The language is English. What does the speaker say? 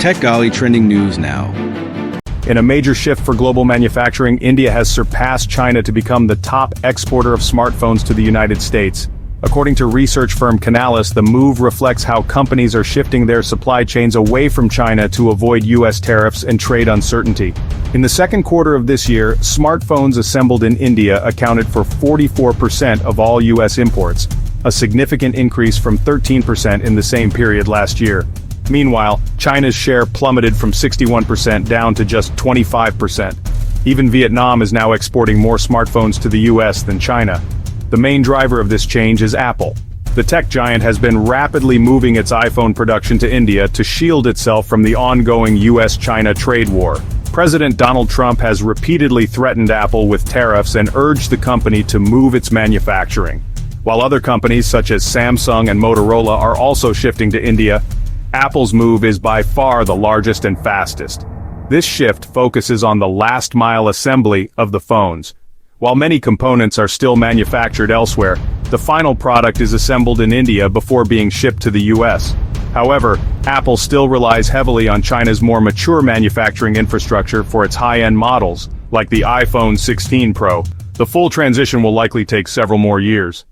TechGolly trending news now. In a major shift for global manufacturing, India has surpassed China to become the top exporter of smartphones to the United States. According to research firm Canalys, the move reflects how companies are shifting their supply chains away from China to avoid U.S. tariffs and trade uncertainty. In the second quarter of this year, smartphones assembled in India accounted for 44% of all U.S. imports, a significant increase from 13% in the same period last year. Meanwhile, China's share plummeted from 61% down to just 25%. Even Vietnam is now exporting more smartphones to the U.S. than China. The main driver of this change is Apple. The tech giant has been rapidly moving its iPhone production to India to shield itself from the ongoing U.S. China trade war. President Donald Trump has repeatedly threatened Apple with tariffs and urged the company to move its manufacturing. While other companies such as Samsung and Motorola are also shifting to India, Apple's move is by far the largest and fastest. This shift focuses on the last-mile assembly of the phones. While many components are still manufactured elsewhere, the final product is assembled in India before being shipped to the U.S. However, Apple still relies heavily on China's more mature manufacturing infrastructure for its high-end models, like the iPhone 16 Pro. The full transition will likely take several more years.